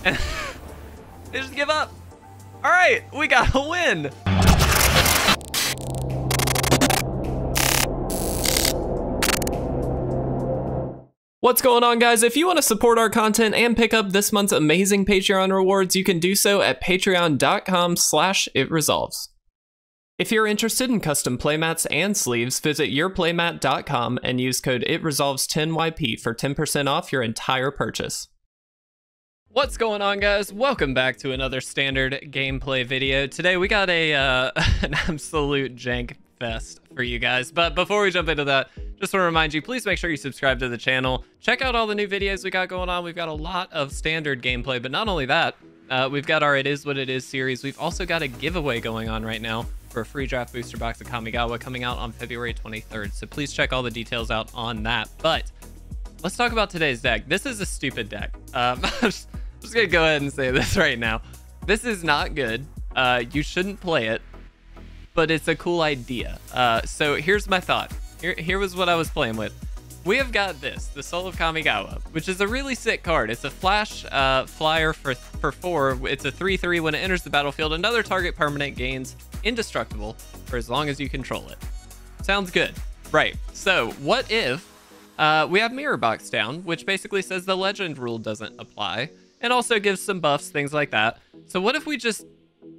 And they just give up. All right, we got a win. What's going on, guys? If you want to support our content and pick up this month's amazing Patreon rewards, you can do so at patreon.com/itresolves. If you're interested in custom playmats and sleeves, visit YourPlaymat.com and use code ItResolves10YP for 10% off your entire purchase. What's going on, guys? Welcome back to another standard gameplay video. Today we got a an absolute jank fest for you guys, but before we jump into that, just want to remind you, please make sure you subscribe to the channel. Check out all the new videos we got going on. We've got a lot of standard gameplay, but not only that, we've got our It Is What It Is series. We've also got a giveaway going on right now for a free draft booster box of Kamigawa coming out on February 23rd. So please check all the details out on that. But let's talk about today's deck. This is a stupid deck. I'm just gonna go ahead and say this right now. This is not good. You shouldn't play it, but it's a cool idea. So here's my thought. Here was what I was playing with. We have got this, the Soul of Kamigawa, which is a really sick card. It's a flash flyer for 4. It's a 3/3. When it enters the battlefield, another target permanent gains Indestructible for as long as you control it. Sounds good, right? So what if we have Mirror Box down, which basically says the legend rule doesn't apply, and also gives some buffs, things like that. So what if we just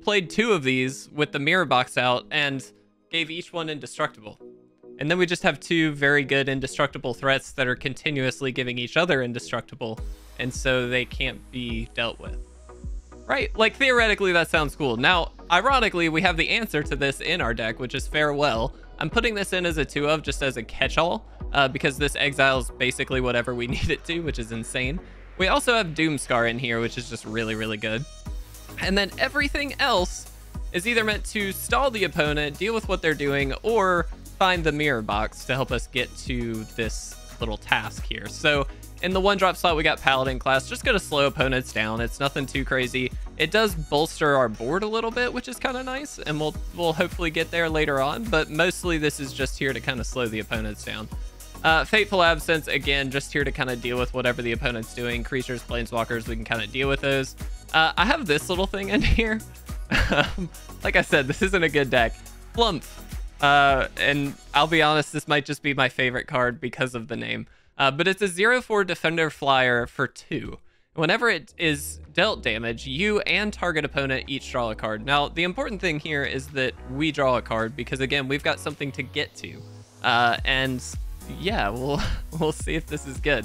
played 2 of these with the Mirror Box out and gave each one Indestructible? And then we just have 2 very good Indestructible threats that are continuously giving each other Indestructible, and so they can't be dealt with. Right? Like, theoretically, that sounds cool. Now, ironically, we have the answer to this in our deck, which is Farewell. I'm putting this in as a 2 of, just as a catch-all, because this exiles basically whatever we need it to, which is insane. We also have Doomskar in here, which is just really, really good. And then everything else is either meant to stall the opponent, deal with what they're doing, or find the Mirror Box to help us get to this little task here. So in the 1-drop slot, we got Paladin Class, just gonna slow opponents down. It's nothing too crazy. It does bolster our board a little bit, which is kind of nice, and we'll hopefully get there later on, but mostly this is just here to kind of slow the opponents down. Fateful Absence, again, just here to kind of deal with whatever the opponent's doing. Creatures, planeswalkers, we can kind of deal with those. I have this little thing in here. Like I said, this isn't a good deck. Flumph. And I'll be honest, this might just be my favorite card because of the name. But it's a 0/4 defender flyer for 2. Whenever it is dealt damage, you and target opponent each draw a card. Now, the important thing here is that we draw a card because, again, we've got something to get to. And yeah, we'll see if this is good.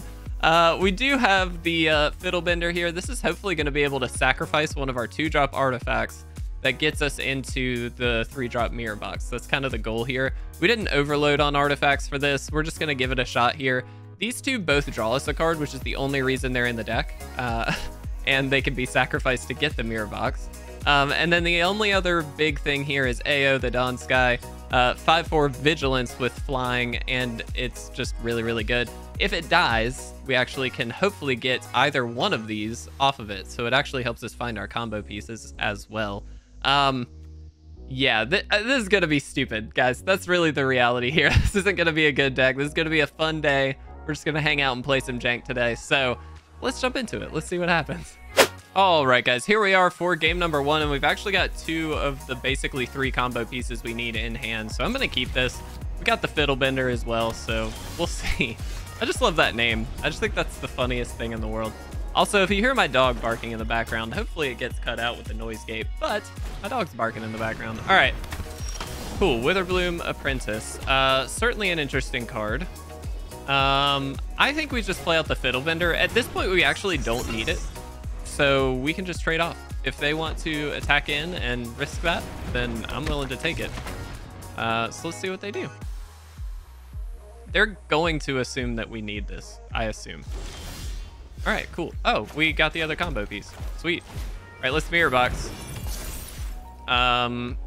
We do have the Fiddlebender here. This is hopefully going to be able to sacrifice one of our 2-drop artifacts that gets us into the 3-drop Mirror Box. That's kind of the goal here. We didn't overload on artifacts for this. We're just going to give it a shot here. These 2 both draw us a card, which is the only reason they're in the deck. And they can be sacrificed to get the Mirror Box. And then the only other big thing here is AO, the Doomskar. 5/4 Vigilance with flying, and it's just really, really good. If it dies, we actually can hopefully get either one of these off of it. So it actually helps us find our combo pieces as well. Yeah, this is gonna be stupid, guys. That's really the reality here. This isn't gonna be a good deck. This is gonna be a fun day. We're just gonna hang out and play some jank today. So let's jump into it. Let's see what happens. All right, guys, here we are for game number 1, and we've actually got 2 of the basically 3 combo pieces we need in hand. So I'm gonna keep this. We got the Fiddlebender as well, so we'll see. I just love that name. I just think that's the funniest thing in the world. Also, if you hear my dog barking in the background, hopefully it gets cut out with the noise gate, but my dog's barking in the background. All right, cool. Witherbloom Apprentice. Certainly an interesting card. I think we just play out the Fiddlebender. At this point, we actually don't need it, so we can just trade off. If they want to attack in and risk that, then I'm willing to take it. So let's see what they do. They're going to assume that we need this, I assume. All right, cool. Oh, we got the other combo piece. Sweet. All right, let's Mirror Box. And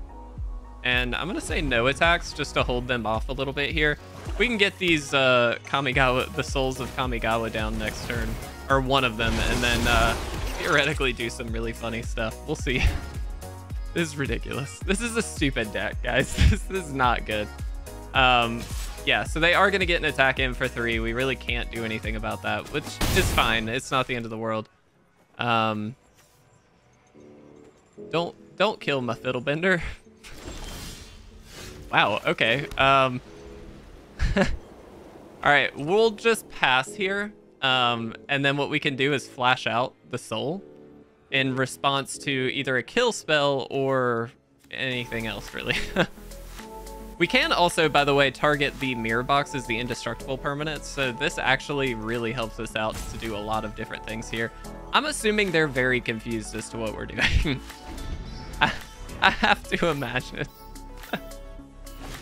I'm gonna say no attacks just to hold them off a little bit here. We can get these Kamigawa, the Souls of Kamigawa down next turn, or one of them, and then theoretically do some really funny stuff. We'll see. This is ridiculous. This is a stupid deck, guys. This is not good. Yeah, so they are going to get an attack in for 3. We really can't do anything about that, which is fine. It's not the end of the world. Don't kill my Fiddlebender. Wow, okay. All right, we'll just pass here. And then what we can do is flash out the soul in response to either a kill spell or anything else, really. We can also, by the way, target the mirror box as the indestructible permanent, so this actually really helps us out to do a lot of different things here. I'm assuming they're very confused as to what we're doing. I have to imagine.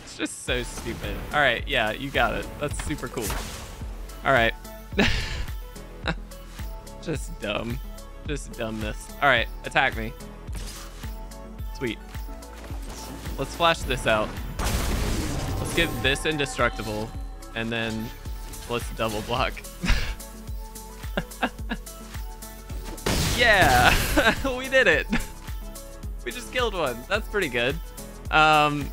It's just so stupid. All right, yeah, you got it. That's super cool. All right. Just dumb. Just dumbness. All right, attack me. Sweet. Let's flash this out. Let's get this indestructible, and then let's double block. Yeah, we did it. We just killed one. That's pretty good. And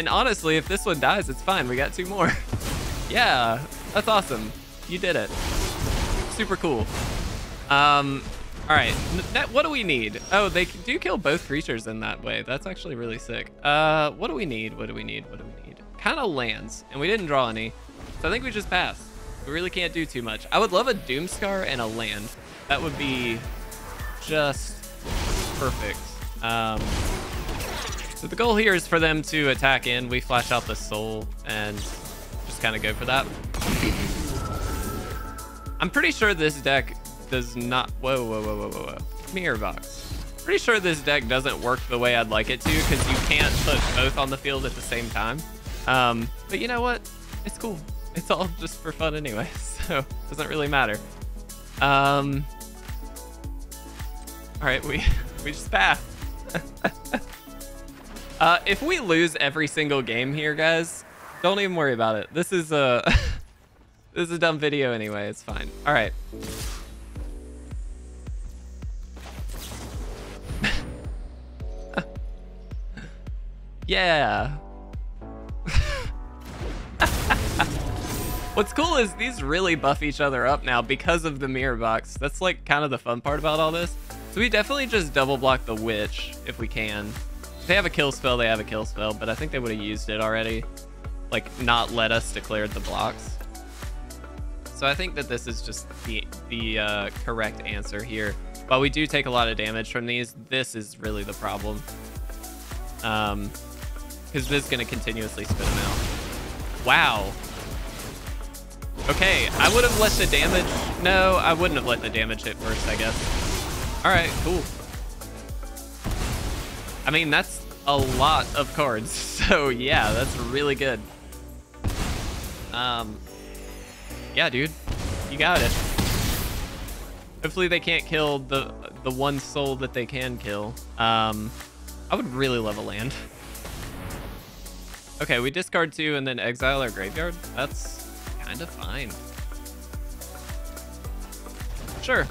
honestly, if this one dies, it's fine. We got 2 more. Yeah, that's awesome. You did it. Super cool. All right, what do we need? Oh, they do kill both creatures in that way. That's actually really sick. What do we need? What do we need? What do we need? Kind of lands, and we didn't draw any. So I think we just pass. We really can't do too much. I would love a Doomskar and a land. That would be just perfect. So the goal here is for them to attack in. We flash out the soul and just kind of go for that. I'm pretty sure this deck does not... Whoa. Mirror box. Pretty sure this deck doesn't work the way I'd like it to, because you can't put both on the field at the same time. But you know what? It's cool. It's all just for fun anyway, so it doesn't really matter. All right, we just pass. If we lose every single game here, guys, don't even worry about it. This is a this is a dumb video anyway. It's fine. All right. Yeah. What's cool is these really buff each other up now because of the mirror box. That's like kind of the fun part about all this. So we definitely just double block the witch if we can. If they have a kill spell, they have a kill spell, but I think they would have used it already. Like, not let us declare the blocks. So I think that this is just the correct answer here. While we do take a lot of damage from these, this is really the problem. Because this is going to continuously spit them out. Wow. Okay, I would have let the damage... No, I wouldn't have let the damage hit first, I guess. All right, cool. I mean, that's a lot of cards. So, yeah, that's really good. Yeah, dude. You got it. Hopefully they can't kill the one soul that they can kill. I would really love a land. Okay, we discard 2 and then exile our graveyard. That's kind of fine. Sure.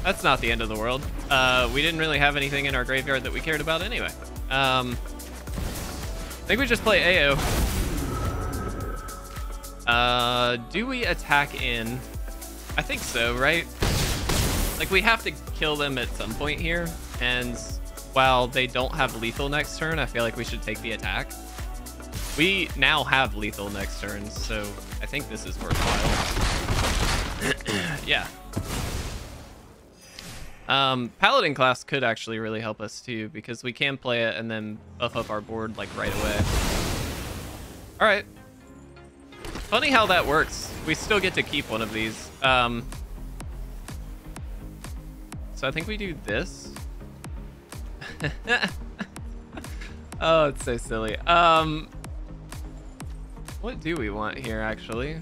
That's not the end of the world. We didn't really have anything in our graveyard that we cared about anyway. I think we just play AO. Do we attack in? I think so, right? Like, we have to kill them at some point here, and while they don't have lethal next turn, I feel like we should take the attack. We now have lethal next turn, so I think this is worthwhile. Yeah. Paladin Class could actually really help us too, because we can play it and then buff up our board like right away. All right. Funny how that works. We still get to keep one of these. So I think we do this. Oh, it's so silly. What do we want here, actually?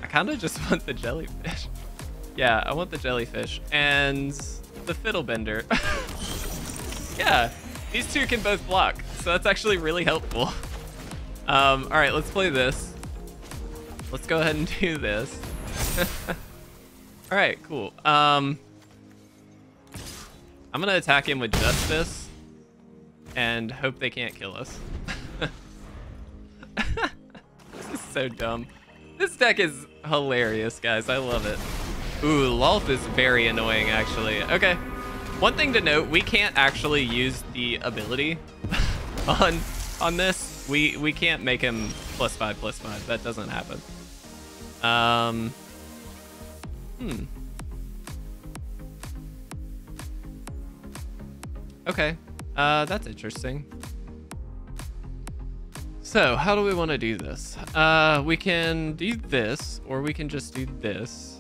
I kind of just want the jellyfish. Yeah, I want the jellyfish and the Fiddlebender. Yeah, these two can both block, so that's actually really helpful. All right, let's play this. Let's go ahead and do this. All right, cool. I'm gonna attack him with Justice and hope they can't kill us. This is so dumb. This deck is hilarious, guys. I love it. Ooh, Lulth is very annoying, actually. Okay. One thing to note, we can't actually use the ability on this. We can't make him +5/+5. That doesn't happen. Okay. That's interesting. So, how do we want to do this? We can do this, or we can just do this.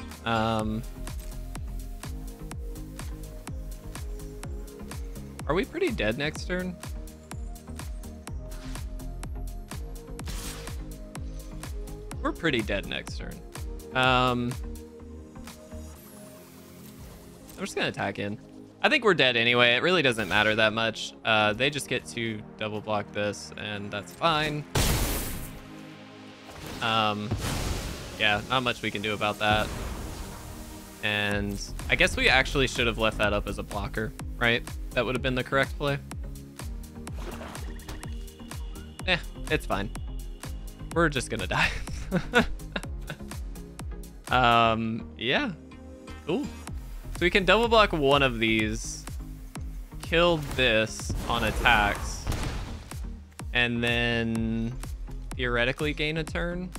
Are we pretty dead next turn? We're pretty dead next turn. I'm just gonna attack in. I think we're dead anyway. It really doesn't matter that much. They just get to double block this, and that's fine. Yeah, not much we can do about that. And I guess we actually should have left that up as a blocker, right? That would have been the correct play. Eh, it's fine. We're just gonna die. Yeah, cool. So we can double block one of these, kill this on attacks, and then theoretically gain a turn.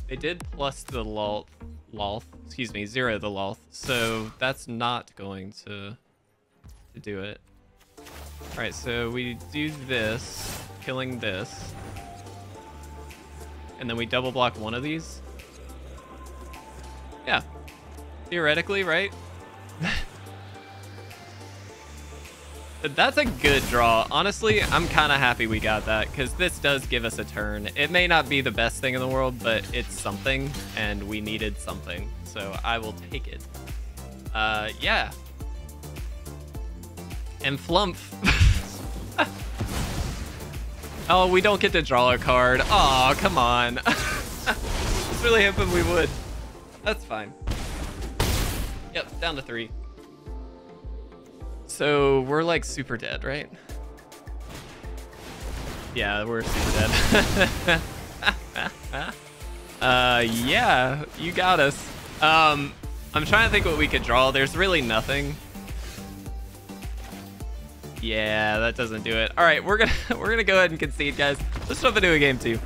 They did plus the Lulth, excuse me, 0 the Lulth, so that's not going to do it. All right, so we do this, killing this, and then we double block one of these. Yeah, theoretically, right? That's a good draw. Honestly, I'm kind of happy we got that, because this does give us a turn. It may not be the best thing in the world, but it's something, and we needed something, so I will take it. Yeah. And Flumph. Oh, we don't get to draw a card. Oh, come on. I was really hoping we would. That's fine. Yep, down to 3. So we're like super dead, right? Yeah, we're super dead. Yeah, you got us. I'm trying to think what we could draw. There's really nothing. Yeah, that doesn't do it. All right, we're gonna go ahead and concede, guys. Let's jump into a game 2.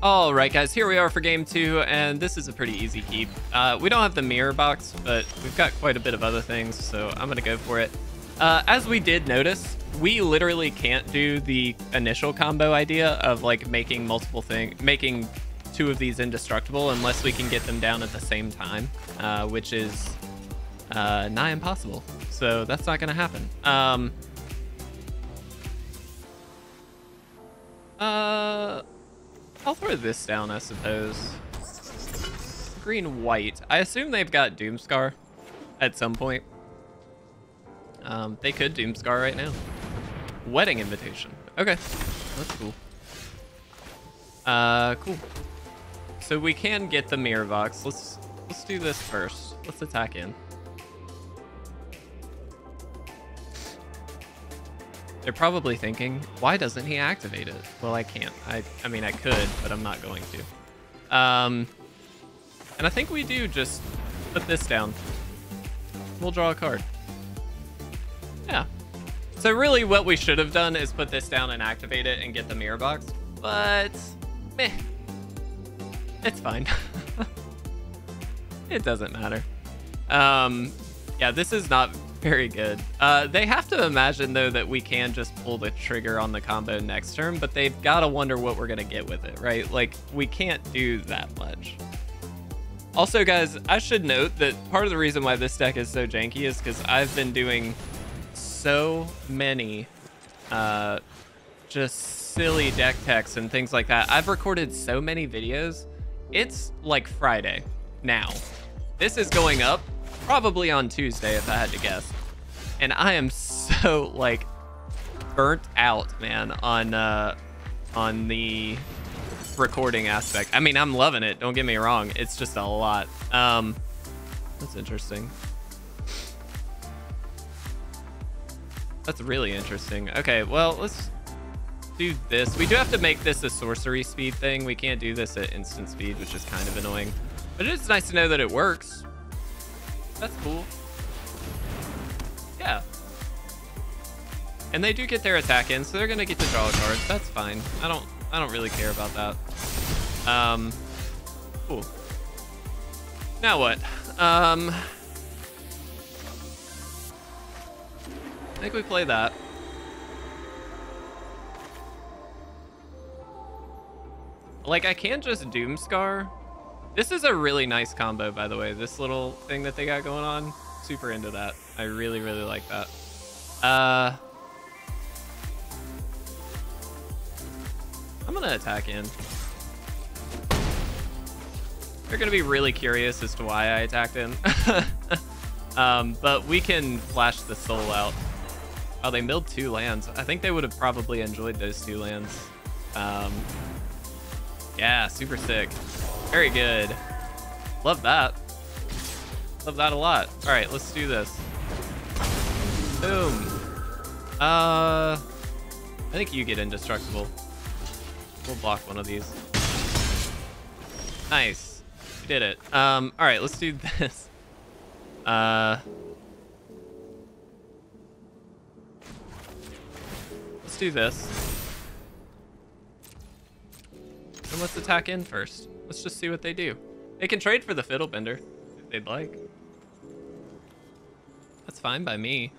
All right, guys, here we are for game 2, and this is a pretty easy keep. We don't have the mirror box, but we've got quite a bit of other things, so I'm gonna go for it. As we did notice, we literally can't do the initial combo idea of like making making 2 of these indestructible unless we can get them down at the same time, which is nigh impossible. So that's not gonna happen. I'll throw this down, I suppose. Green, white. I assume they've got Doomskar at some point. They could Doomskar right now. Wedding invitation. Okay, that's cool. Cool. So we can get the mirror box. Let's do this first. Let's attack in. They're probably thinking, why doesn't he activate it? Well, I can't. I mean, I could, but I'm not going to. And I think we do just put this down. We'll draw a card. Yeah. So really what we should have done is put this down and activate it and get the mirror box. But, meh. It's fine. It doesn't matter. Yeah, this is not very good. They have to imagine, though, that we can just pull the trigger on the combo next turn, but they've got to wonder what we're going to get with it, right? Like, we can't do that much. Also, guys, I should note that part of the reason why this deck is so janky is because I've been doing so many just silly deck techs and things like that. I've recorded so many videos. It's like Friday now. This is going up probably on Tuesday, if I had to guess. And I am so, like, burnt out, man, on the recording aspect. I mean, I'm loving it. Don't get me wrong. It's just a lot. That's interesting. That's really interesting. Okay, well, let's do this. We do have to make this a sorcery speed thing. We can't do this at instant speed, which is kind of annoying. But it is nice to know that it works. That's cool. Yeah. And they do get their attack in, so they're gonna get to draw a card. That's fine. I don't really care about that. Cool. Now what? I think we play that. Like, I can't just Doomskar. This is a really nice combo, by the way. This little thing that they got going on. Super into that. I really, really like that. I'm gonna attack in. They're gonna be really curious as to why I attacked in. But we can flash the soul out. Oh, they milled 2 lands. I think they would have probably enjoyed those 2 lands. Yeah, super sick. Very good. Love that. Love that a lot. All right, let's do this. Boom. I think you get Indestructible. We'll block one of these. Nice. We did it. All right, let's do this. Let's do this. And let's attack in first. Let's just see what they do. They can trade for the Fiddlebender if they'd like. That's fine by me.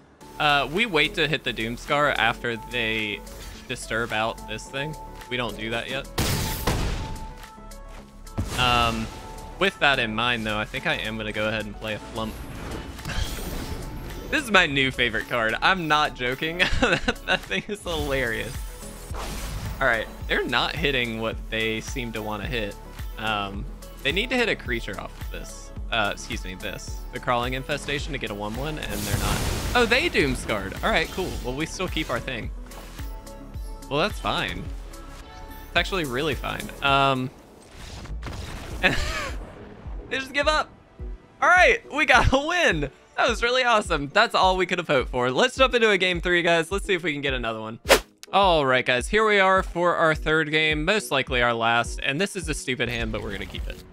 We wait to hit the Doomskar after they disturb out this thing. We don't do that yet. With that in mind, though, I think I am going to go ahead and play a Flumph. This is my new favorite card. I'm not joking. that thing is hilarious. All right, they're not hitting what they seem to want to hit. They need to hit a creature off of this. Excuse me, this. The Crawling Infestation to get a 1/1, and they're not. Oh, they Doomscarred. All right, cool. Well, we still keep our thing. Well, that's fine. It's actually really fine. They just give up. All right, we got a win. That was really awesome. That's all we could have hoped for. Let's jump into a game 3, guys. Let's see if we can get another one. All right, guys, here we are for our 3rd game, most likely our last. And this is a stupid hand, but we're going to keep it.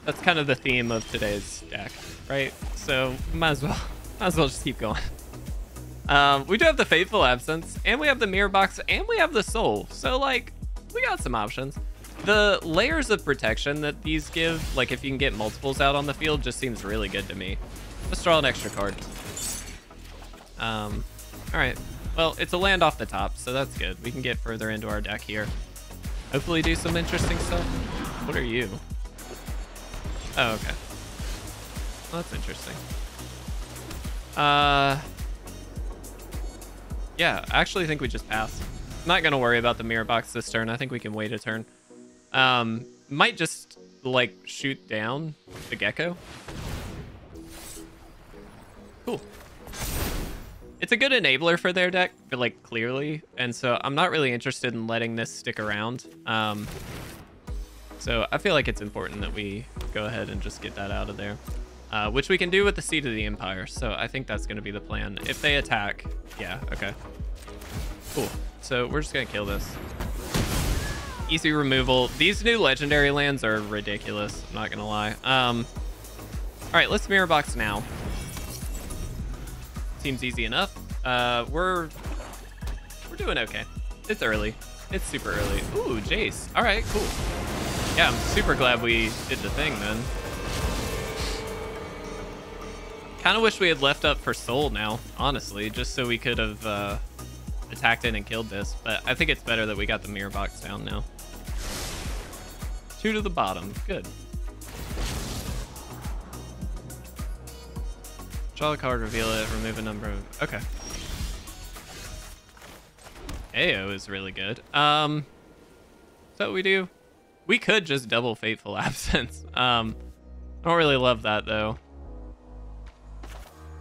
That's kind of the theme of today's deck, right? So might as well just keep going. We do have the Fateful Absence, and we have the Mirror Box, and we have the Soul. So, like, we got some options. The layers of protection that these give, like if you can get multiples out on the field, just seems really good to me. Let's draw an extra card. All right. Well, it's a land off the top, so that's good. We can get further into our deck here. Hopefully do some interesting stuff. What are you? Oh, okay. Well, that's interesting. Yeah, I actually think we just pass. I'm not gonna worry about the Mirror Box this turn. I think we can wait a turn. Might just, like, shoot down the Gecko. Cool. It's a good enabler for their deck, but, like, clearly, and so I'm not really interested in letting this stick around. So I feel like it's important that we go ahead and just get that out of there, which we can do with the Seat of the Empire. So I think that's going to be the plan. If they attack, yeah, okay. Cool. So we're just going to kill this. Easy removal. These new legendary lands are ridiculous, I'm not going to lie. All right, let's Mirror Box now. Seems easy enough. We're doing okay. It's early. It's super early. Ooh, Jace. All right, cool. Yeah, I'm super glad we did the thing then. Kind of wish we had left up for Soul now, honestly, just so we could have attacked in and killed this. But I think it's better that we got the Mirror Box down now. 2 to the bottom. Good. Draw a card, reveal it, remove a number of... Okay. AO is really good. So what we do? We could just double Fateful Absence. I don't really love that, though.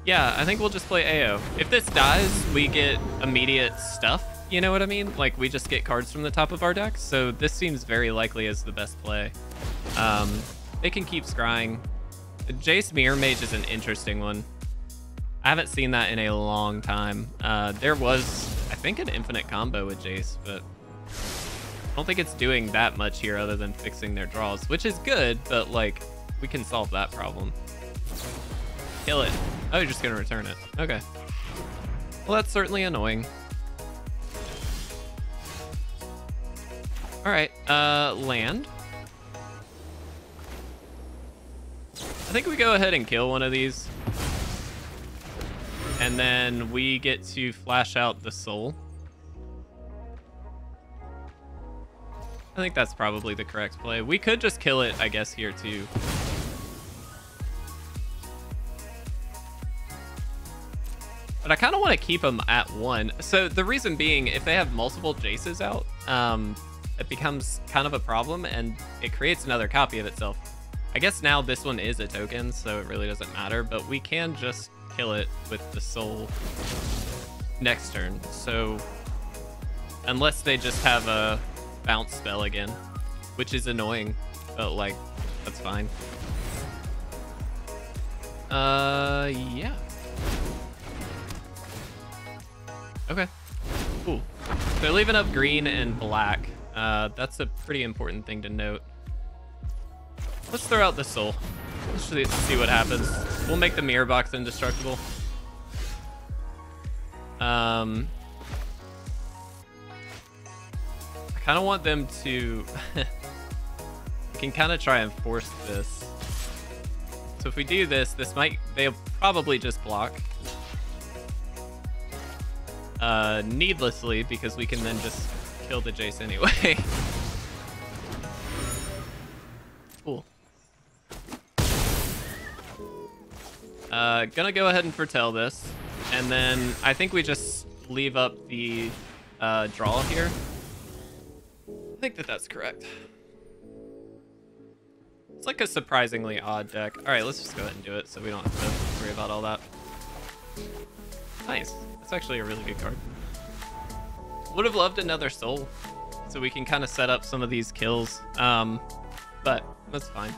Yeah, I think we'll just play AO. If this dies, we get immediate stuff. You know what I mean? Like, we just get cards from the top of our deck. So this seems very likely as the best play. They can keep scrying. Jace Mirror Mage is an interesting one. I haven't seen that in a long time. There was, I think, an infinite combo with Jace, but I don't think it's doing that much here other than fixing their draws, which is good, but like, we can solve that problem. Kill it. Oh, you're just gonna return it. Okay. Well, that's certainly annoying. All right, land. I think we go ahead and kill one of these. And then we get to flash out the soul. I think that's probably the correct play. We could just kill it, I guess, here too. But I kind of want to keep them at 1. So the reason being, if they have multiple Jaces out, it becomes kind of a problem and it creates another copy of itself. I guess now this one is a token, so it really doesn't matter, but we can just kill it with the soul next turn. So unless they just have a bounce spell again, which is annoying, but like, that's fine. Yeah. Okay, cool. They're leaving up green and black. That's a pretty important thing to note. Let's throw out the soul. Let's see what happens. We'll make the mirror box indestructible. I kind of want them to... we can kind of try and force this. So if we do this, they'll probably just block. Needlessly, because we can then just kill the Jace anyway. Cool. Gonna go ahead and foretell this, and then I think we just leave up the draw here. I think that's correct. It's like a surprisingly odd deck. All right, let's just go ahead and do it so we don't have to worry about all that. Nice. That's actually a really good card. Would have loved another soul so we can kind of set up some of these kills, but that's fine.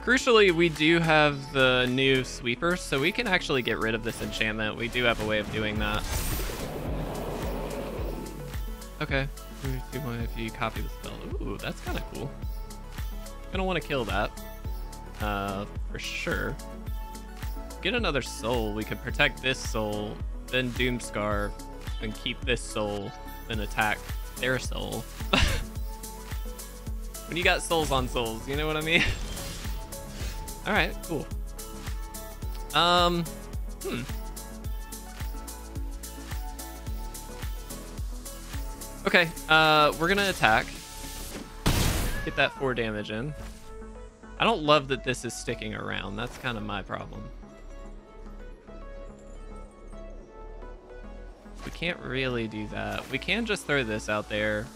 Crucially, we do have the new sweeper, so we can actually get rid of this enchantment. We do have a way of doing that. Okay. If you copy the spell. Ooh, that's kind of cool. Gonna want to kill that. For sure. Get another soul. We could protect this soul, then Doomskar, and keep this soul, then attack their soul. When you got souls on souls, you know what I mean? All right, cool. Okay, we're gonna attack. Get that 4 damage in. I don't love that this is sticking around. That's kind of my problem. We can't really do that. We can just throw this out there.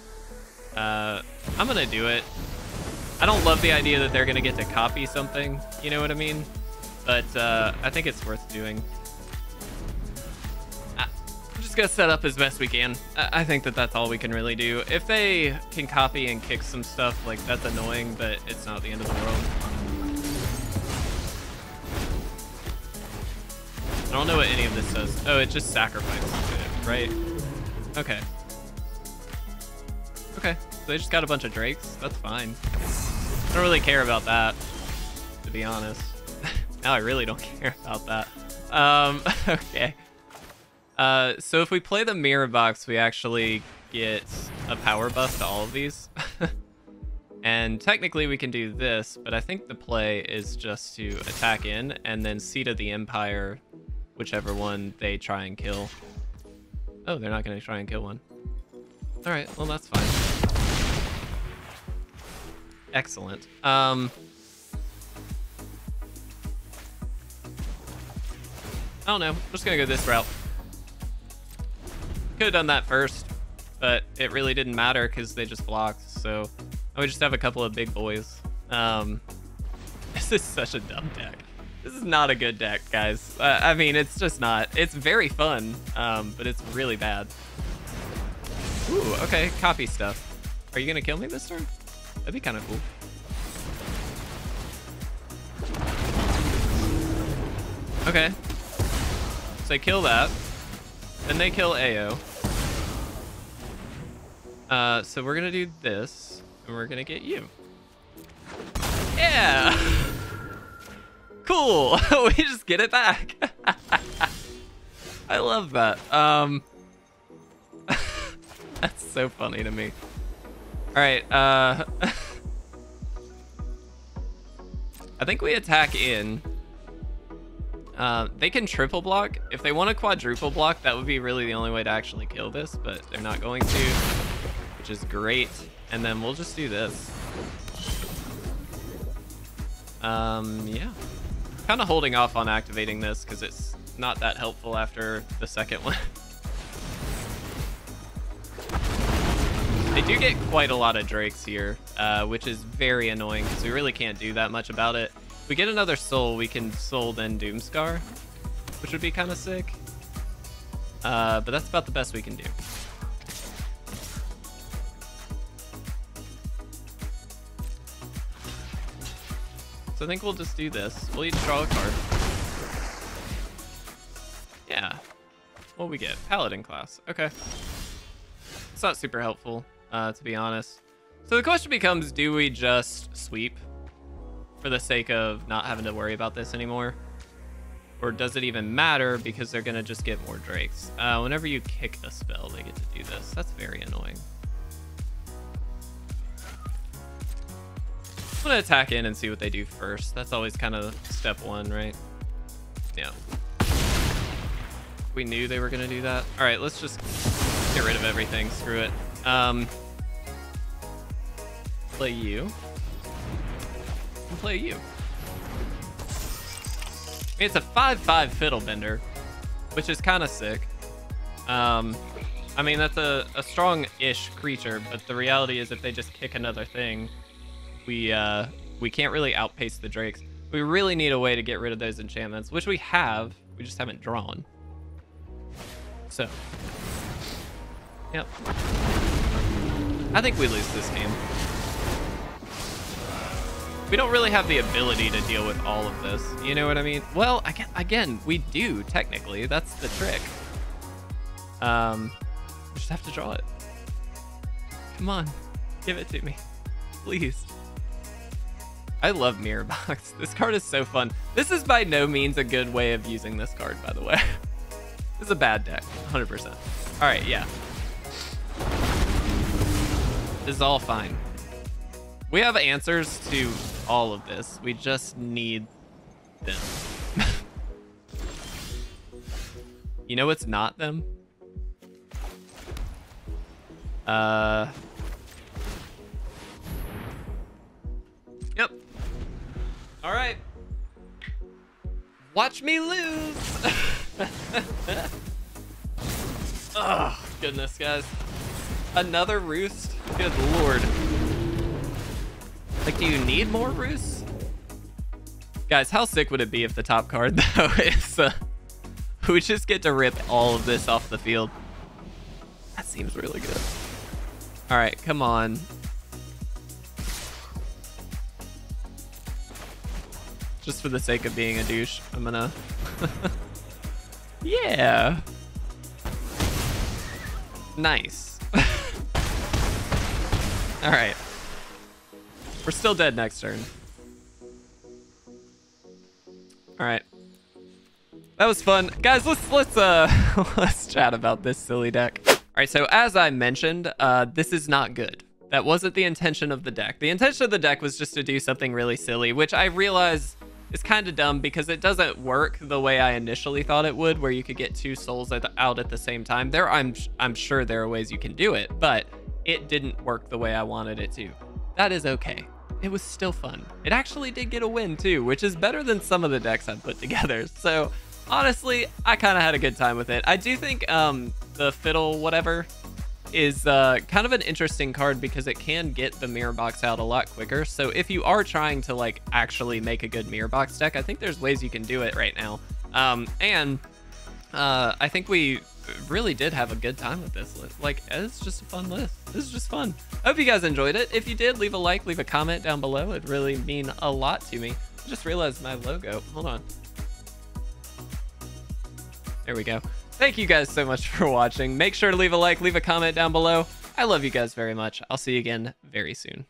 I'm gonna do it. I don't love the idea that they're gonna get to copy something, you know what I mean? But I think it's worth doing. I'm just gonna set up as best we can. I think that's all we can really do. If they can copy and kick some stuff, like, that's annoying, but it's not the end of the world. I don't know what any of this does. Oh, it just sacrifices it, right? Okay. Okay, so they just got a bunch of Drakes. That's fine. I don't really care about that, to be honest. Now I really don't care about that. Okay. So if we play the mirror box, we actually get a power buff to all of these. And technically we can do this, but I think the play is just to attack in and then Seat of the Empire, whichever one they try and kill. Oh, they're not going to try and kill one. All right, well, that's fine. Excellent. I don't know. I'm just going to go this route. Could have done that first, but it really didn't matter because they just blocked, so I would just have a couple of big boys. This is such a dumb deck. This is not a good deck, guys. I mean, it's just not. It's very fun, but it's really bad. Ooh, okay, copy stuff. Are you gonna kill me this turn? That'd be kind of cool. Okay. So they kill that. Then they kill AO. So we're gonna do this, and we're gonna get you. Yeah. Cool. We just get it back. I love that. That's so funny to me. All right. I think we attack in. They can triple block. If they want to quadruple block, that would be really the only way to actually kill this, but they're not going to, which is great. And then we'll just do this. Yeah. Kind of holding off on activating this because it's not that helpful after the second one. They do get quite a lot of Drakes here, which is very annoying because we really can't do that much about it. If we get another soul, we can soul then Doomskar, which would be kind of sick. But that's about the best we can do. So I think we'll just do this. We'll each draw a card. Yeah. What we get? Paladin Class. Okay. It's not super helpful, to be honest. So the question becomes, do we just sweep for the sake of not having to worry about this anymore? Or does it even matter because they're going to just get more Drakes? Whenever you kick a spell, they get to do this. That's very annoying. I'm going to attack in and see what they do first. That's always kind of step one, right? Yeah. We knew they were going to do that. All right, let's just get rid of everything. Screw it. Play you. And play you. I mean, it's a 5/5 Fiddlebender, which is kind of sick. I mean, that's a strong-ish creature, but the reality is if they just kick another thing, we can't really outpace the Drakes. We really need a way to get rid of those enchantments, which we have. We just haven't drawn. So, yep. I think we lose this game. We don't really have the ability to deal with all of this. You know what I mean? Well, again, we do, technically. That's the trick. We just have to draw it. Come on. Give it to me. Please. I love Mirror Box. This card is so fun. This is by no means a good way of using this card, by the way. This is a bad deck, 100%. All right, yeah. This is all fine. We have answers to all of this. We just need them. You know what's not them? Yep. All right. Watch me lose. Oh, goodness, guys. Another Roost? Good lord. Like, do you need more Roosts? Guys, how sick would it be if the top card, though, is... we just get to rip all of this off the field. That seems really good. All right, come on. Just for the sake of being a douche, I'm gonna... Yeah. Nice. All right. We're still dead next turn. All right. That was fun. Guys, let's chat about this silly deck. All right, so as I mentioned, this is not good. That wasn't the intention of the deck. The intention of the deck was just to do something really silly, which I realize is kind of dumb because it doesn't work the way I initially thought it would, where you could get two souls out at the same time. I'm sure there are ways you can do it, but it didn't work the way I wanted it to. That is okay. It was still fun. It actually did get a win too, which is better than some of the decks I've put together. So honestly, I kind of had a good time with it. I do think the Fiddle whatever is kind of an interesting card because it can get the Mirror Box out a lot quicker. So if you are trying to like actually make a good Mirror Box deck, I think there's ways you can do it right now. I think we really did have a good time with this list. Like, it's just a fun list. This is just fun. I hope you guys enjoyed it. If you did, leave a like, leave a comment down below. It'd really mean a lot to me. I just realized my logo. Hold on. There we go. Thank you guys so much for watching. Make sure to leave a like, leave a comment down below. I love you guys very much. I'll see you again very soon.